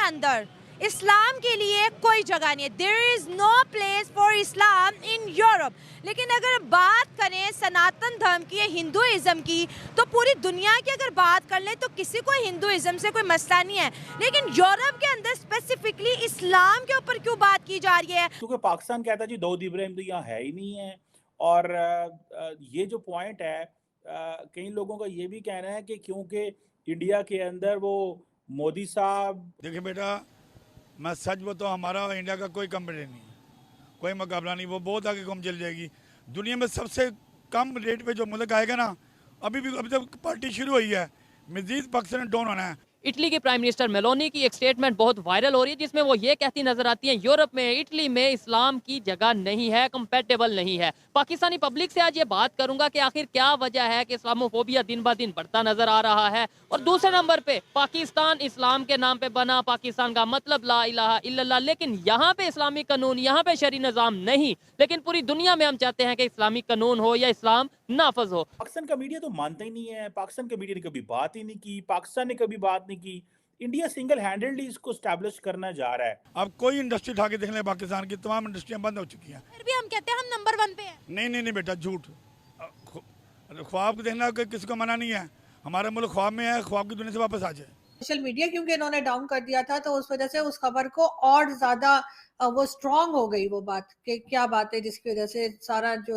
अंदर इस्लाम के लिए कोई जगह नहीं है। There is no place for Islam in Europe. लेकिन अगर बात करें सनातन धर्म की या हिंदुइज्म की, तो पूरी दुनिया की अगर बात कर लें तो किसी को हिंदुइज्म से कोई मसला नहीं है। लेकिन यूरोप के अंदर स्पेसिफिकली इस्लाम के ऊपर क्यों बात की जा रही है? क्योंकि पाकिस्तान कहता है जी दाऊद इब्राहिम तो यहाँ है ही नहीं है। और ये जो पॉइंट है, कई लोगों का ये भी कहना है कि क्योंकि इंडिया के अंदर वो मोदी साहब। देखिए बेटा, मैं सच बताऊँ, हमारा और इंडिया का कोई कंपेटिशन नहीं है, कोई मुकाबला नहीं। वो बहुत आगे कम चल जाएगी। दुनिया में सबसे कम रेट पे जो मुल्क आएगा ना, अभी तक पार्टी शुरू हुई है, मजीद पाकिस्तान डाउन होना है। इटली के प्राइम मिनिस्टर मेलोनी की एक स्टेटमेंट बहुत वायरल हो रही है, जिसमें वो ये कहती नजर आती है यूरोप में, इटली में इस्लाम की जगह नहीं है, कंपेटेबल नहीं है। पाकिस्तानी पब्लिक से आज ये बात करूंगा कि आखिर क्या वजह है कि इस्लामोफोबिया दिन ब दिन बढ़ता नजर आ रहा है। और दूसरे नंबर पे पाकिस्तान इस्लाम के नाम पे बना, पाकिस्तान का मतलब ला इलाहा इल्लल्लाह, लेकिन यहाँ पे इस्लामी कानून, यहाँ पे शरी निज़ाम नहीं। लेकिन पूरी दुनिया में हम चाहते हैं कि इस्लामी कानून हो या इस्लाम नाफज हो। पाकिस्तान का मीडिया तो मानता ही नहीं है। पाकिस्तान के मीडिया ने कभी बात ही नहीं की, पाकिस्तान ने कभी बात नहीं की। इंडिया सिंगल हैंडेडली इसको स्टैब्लिश करना जा रहा है। अब कोई इंडस्ट्री उठा के देख ले, पाकिस्तान की तमाम इंडस्ट्रियाँ बंद हो चुकी हैं। फिर भी हम कहते हैं हम नंबर 1 पे हैं। नहीं बेटा, झूठ। ख्वाब को देखना किसी को मना नहीं है। हमारा मुल्क ख्वाब में है, ख्वाब की दुनिया से वापस आ जाए। सोशल मीडिया क्योंकि इन्होंने डाउन कर दिया था, तो उस वजह से उस खबर को और ज्यादा वो स्ट्रांग हो गई वो बात कि क्या बात है, जिसकी वजह से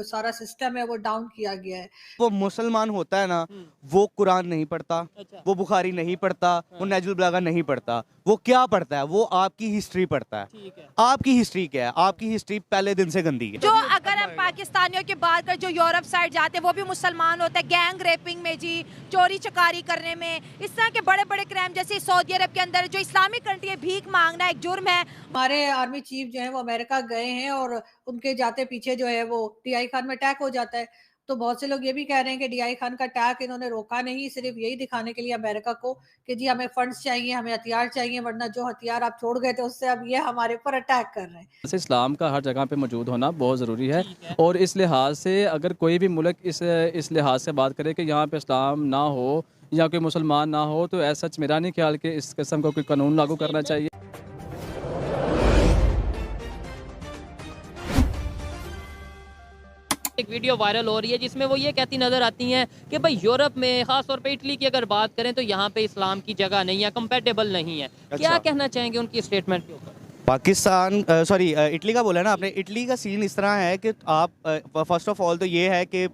सारा सिस्टम है वो डाउन किया गया है। वो मुसलमान होता है ना, वो कुरान नहीं पढ़ता, अच्छा। वो बुखारी नहीं पढ़ता, वो नहजुल बलागा नहीं पढ़ता। वो क्या पढ़ता है? वो आपकी हिस्ट्री पढ़ता है। ठीक है। आपकी हिस्ट्री क्या है? आपकी हिस्ट्री पहले दिन से गंदी है। जो अगर हम पाकिस्तानियों की बात करें जो यूरोप साइड जाते हैं वो भी मुसलमान होते हैं, गैंग रेपिंग में जी, चोरी चकारी करने में, इस तरह के बड़े बड़े क्राइम, जैसे सऊदी अरब के अंदर जो इस्लामिक कंट्री है, भीख मांगना एक जुर्म है। हमारे आर्मी चीफ जो है वो अमेरिका गए हैं और उनके जाते पीछे जो है वो डीआई खान में अटैक हो जाता है। तो बहुत से लोग ये भी कह रहे हैं कि डीआई खान का अटैक इन्होंने रोका नहीं, सिर्फ यही दिखाने के लिए अमेरिका को कि जी हमें फंड्स चाहिए, हमें हथियार चाहिए, वरना जो हथियार आप छोड़ गए थे उससे अब ये हमारे ऊपर अटैक कर रहे हैं। वैसे इस्लाम का हर जगह पे मौजूद होना बहुत ज़रूरी है। और इस लिहाज से अगर कोई भी मुल्क इस लिहाज से बात करे कि यहाँ पे इस्लाम ना हो या कोई मुसलमान ना हो, तो ऐसा सच मेरा नहीं ख्याल कि इस किस्म का कोई कानून लागू करना चाहिए। एक वीडियो वायरल हो रही है जिसमें वो ये कहती नजर आती हैं कि भाई यूरोप में, खासतौर पे इटली की अगर बात करें, तो यहाँ पे इस्लाम की जगह नहीं है, कंपेटेबल नहीं है। क्या कहना चाहेंगे उनकी स्टेटमेंट के ऊपर? पाकिस्तान इटली का बोला ना आपने। इटली का सीन इस तरह है कि आप फर्स्ट ऑफ ऑल तो ये है कि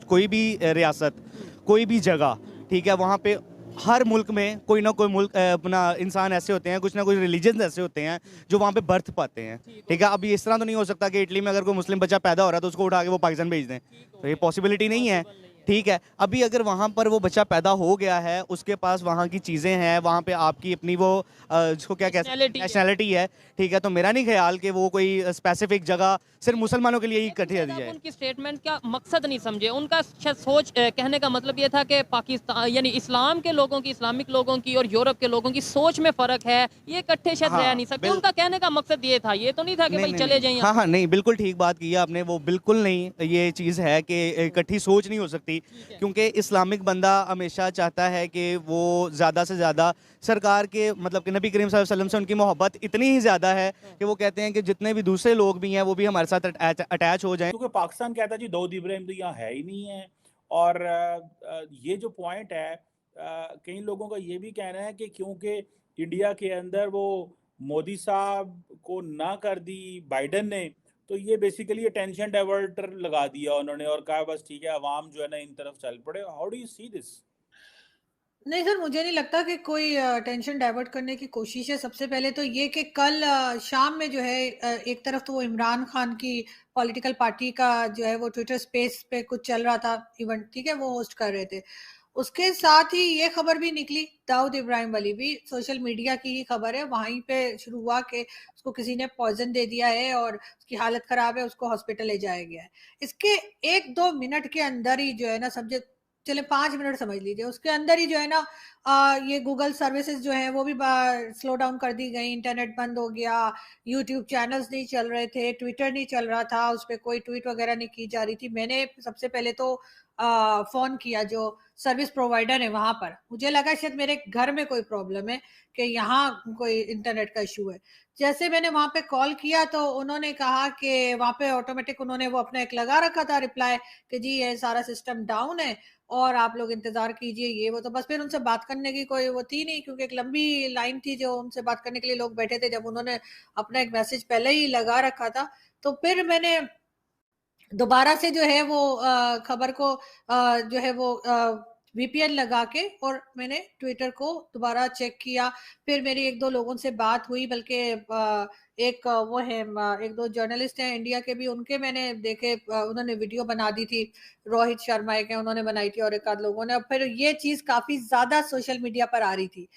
कोई भी रियासत, कोई भी जगह, ठीक है, वहाँ पे हर मुल्क में कोई ना कोई मुल्क अपना इंसान ऐसे होते हैं, कुछ ना कुछ रिलीजन ऐसे होते हैं जो वहाँ पे बर्थ पाते हैं, ठीक है। अभी इस तरह तो नहीं हो सकता कि इटली में अगर कोई मुस्लिम बच्चा पैदा हो रहा है तो उसको उठा के वो पाकिस्तान भेज दें, तो ये पॉसिबिलिटी नहीं है, ठीक है। अभी अगर वहाँ पर वो बच्चा पैदा हो गया है, उसके पास वहाँ की चीज़ें हैं, वहाँ पे आपकी अपनी वो जिसको क्या कहते हैं, नेशनैलिटी है, ठीक है, तो मेरा नहीं ख्याल कि वो कोई स्पेसिफिक जगह सिर्फ मुसलमानों के लिए ही इकट्ठी दी जाए। उनकी स्टेटमेंट का मकसद नहीं समझे। उनका सोच कहने का मतलब ये था कि पाकिस्तान यानी इस्लाम के लोगों की, इस्लामिक लोगों की और यूरोप के लोगों की सोच में फर्क है, ये इकट्ठे शायद रह नहीं सकते। उनका कहने का मकसद ये था, ये तो नहीं था कि भाई चले जाइए। हाँ, नहीं, बिल्कुल ठीक बात की है आपने। वो बिल्कुल नहीं, ये चीज़ है कि इकट्ठी सोच नहीं हो सकती, क्योंकि इस्लामिक बंदा हमेशा चाहता है कि वो ज़्यादा से ज़्यादा सरकार के, मतलब कि नबी करीम सल्लल्लाहु अलैहि वसल्लम से उनकी मोहब्बत इतनी ही ज़्यादा है कि वो कहते हैं कि जितने भी दूसरे लोग भी हैं वो भी हमारे साथ अटैच हो जाएं। क्योंकि पाकिस्तान कहता है जी दाऊद इब्राहिम तो यहाँ है ही नहीं है। और ये जो पॉइंट है, कई लोगों का ये भी कहना है कि क्योंकि इंडिया के अंदर वो मोदी साहब को ना कर दी बाइडन ने, तो ये बेसिकली अटेंशन डाइवर्टर लगा दिया उन्होंने और कहा बस ठीक है, अवाम जो है ना इन तरफ चल पड़े। How do you see this? नहीं सर, मुझे नहीं लगता कि कोई टेंशन डाइवर्ट करने की कोशिश है। सबसे पहले तो ये कि कल शाम में जो है एक तरफ तो वो इमरान खान की पॉलिटिकल पार्टी का जो है वो ट्विटर स्पेस पे कुछ चल रहा था इवेंट, ठीक है, वो होस्ट कर रहे थे। उसके साथ ही ये खबर भी निकली, दाऊद इब्राहिम वाली भी सोशल मीडिया की ही खबर है, वहीं पे शुरू हुआ कि उसको किसी ने पॉइजन दे दिया है और उसकी हालत खराब है, उसको हॉस्पिटल ले जाया गया है। इसके 1-2 मिनट के अंदर ही जो है ना, समझे चले 5 मिनट समझ लीजिए, उसके अंदर ही जो है ना ये गूगल सर्विसेज जो है वो भी स्लो डाउन कर दी गई, इंटरनेट बंद हो गया, यूट्यूब चैनल्स नहीं चल रहे थे, ट्विटर नहीं चल रहा था, उस पर कोई ट्वीट वगैरह नहीं की जा रही थी। मैंने सबसे पहले तो फोन किया जो सर्विस प्रोवाइडर है वहां पर। मुझे लगा शायद मेरे घर में कोई प्रॉब्लम है कि यहाँ कोई इंटरनेट का इशू है। जैसे मैंने वहां पे कॉल किया तो उन्होंने कहा कि वहां पे ऑटोमेटिक उन्होंने वो अपना एक लगा रखा था रिप्लाई कि जी ये सारा सिस्टम डाउन है और आप लोग इंतजार कीजिए ये वो। तो बस फिर उनसे बात करने की कोई वो थी नहीं, क्योंकि एक लंबी लाइन थी जो उनसे बात करने के लिए लोग बैठे थे। जब उन्होंने अपना एक मैसेज पहले ही लगा रखा था तो फिर मैंने दोबारा से जो है वो खबर को जो है वो वीपीएन लगा के और मैंने ट्विटर को दोबारा चेक किया। फिर मेरी एक दो लोगों से बात हुई, बल्कि एक वो है एक दो जर्नलिस्ट हैं इंडिया के भी, उनके मैंने देखे उन्होंने वीडियो बना दी थी। रोहित शर्मा एक है, उन्होंने बनाई थी और एक आध लोगों ने। फिर ये चीज काफी ज्यादा सोशल मीडिया पर आ रही थी।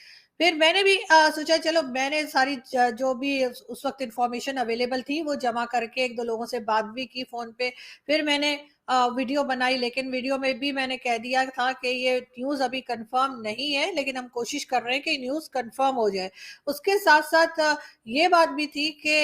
फिर मैंने भी सोचा चलो मैंने सारी जो भी उस वक्त इंफॉर्मेशन अवेलेबल थी वो जमा करके एक दो लोगों से बात भी की फोन पे। फिर मैंने वीडियो बनाई, लेकिन वीडियो में भी मैंने कह दिया था कि ये न्यूज अभी कंफर्म नहीं है, लेकिन हम कोशिश कर रहे हैं कि न्यूज कंफर्म हो जाए। उसके साथ साथ ये बात भी थी कि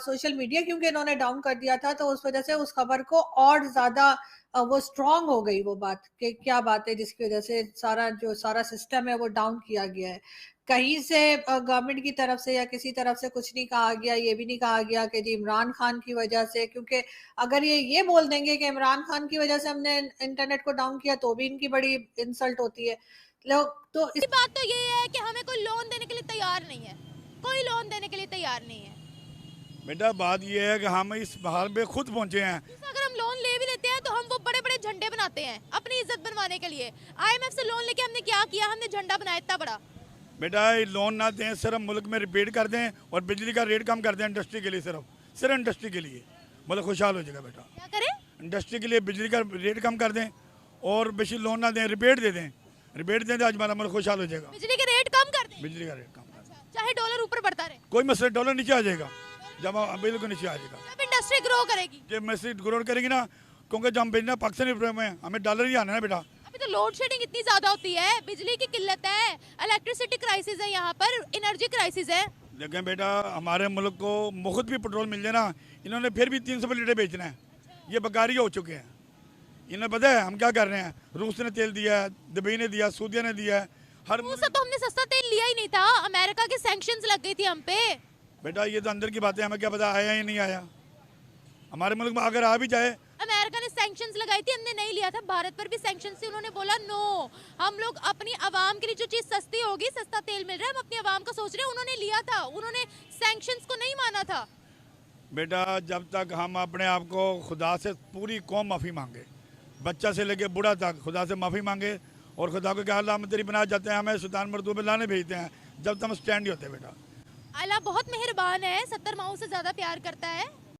सोशल मीडिया क्योंकि इन्होंने डाउन कर दिया था तो उस वजह से उस खबर को और ज्यादा वो स्ट्रांग हो गई वो बात कि क्या बात है जिसकी वजह से सारा सिस्टम है वो डाउन किया गया है। कहीं से गवर्नमेंट की तरफ से या किसी तरफ से कुछ नहीं कहा गया, ये भी नहीं कहा गया कि जी इमरान खान की वजह से, क्योंकि अगर ये बोल देंगे कि इमरान खान की वजह से हमने इंटरनेट को डाउन किया तो भी इनकी बड़ी इंसल्ट होती है लोग। तो इस बात तो ये है कि हमें कोई लोन देने के लिए तैयार नहीं है, कोई लोन देने के लिए तैयार नहीं है। बेटा बात यह है कि हम इस हाल पे खुद पहुंचे हैं। अगर हम लोन ले भी लेते हैं तो हम वो बड़े बड़े झंडे बनाते हैं अपनी इज्जत बनवाने के लिए। आईएमएफ से लोन लेके हमने क्या किया, हमने झंडा बनाया इतना बड़ा। बेटा ये लोन ना दें, सिर्फ मुल्क में रिपीट कर दें और बिजली का रेट कम कर दें इंडस्ट्री के लिए, सिर्फ इंडस्ट्री के लिए मुल्क खुशहाल हो जाएगा। बेटा क्या करें? इंडस्ट्री के लिए बिजली का रेट कम कर दें और बेशी लोन ना दें, रिपीट दे दें। रिपीट दें तो आज हमारा मुल्क खुशहाल हो जाएगा। बिजली के रेट कम कर दें, बिजली का रेट कम कर दें, चाहे डॉलर ऊपर बढ़ता रहे, कोई मसला, डॉलर नीचे आ जाएगा, जब बिल्कुल नीचे आ जाएगा, जब इंडस्ट्री ग्रो करेगी, जब इंडस्ट्री ग्रो करेगी ना, क्योंकि जब हम बेचना पाकिस्तान में हमें डॉलर ही आना है बेटा। अभी तो लोड शेडिंग इतनी ज्यादा होती है, बिजली की किल्लत है, इलेक्ट्रिसिटी क्राइसिस है, यहाँ पर एनर्जी क्राइसिस है। लेकिन बेटा हमारे मुल्क को मुफ्त भी पेट्रोल मिल जाए ना, इन्होंने फिर भी 300 लीटर बेचना है। ये बेकारी हो चुके हैं। इन्हें पता है हम क्या कर रहे हैं। रूस ने तेल दिया है, दुबई ने दिया, सऊदीया ने दिया है, हर तो हमने सस्ता तेल लिया ही नहीं था, अमेरिका की सैंक्शंस लग गई थी हम पे। बेटा ये तो अंदर की बातें, हमें क्या पता आया या नहीं आया। हमारे मुल्क में अगर आ भी जाए, अमेरिका ने सैंक्शंस लगाई थी, हमने नहीं लिया था। भारत पर भी सैंक्शंस थी, उन्होंने बोला नो, हम लोग अपनी आवाम के लिए जो चीज सस्ती होगी, सस्ता तेल मिल रहा है, हम अपनी आवाम का सोच रहे हैं। उन्होंने लिया था, उन्होंने सैंक्शंस को नहीं माना था। बेटा जब तक हम अपने आप को खुदा से पूरी कौम माफ़ी मांगे, बच्चा से लेके बूढ़ा तक खुदा से माफ़ी मांगे और खुदा को क्या अल्लाह हम तेरी बना जाते हैं, हमें सुल्तान मरतूबे लाने भेजते हैं, जब तक हम स्टैंड ही होते हैं। बेटा अल्लाह बहुत मेहरबान है, 70 माओ से ज्यादा प्यार करता है।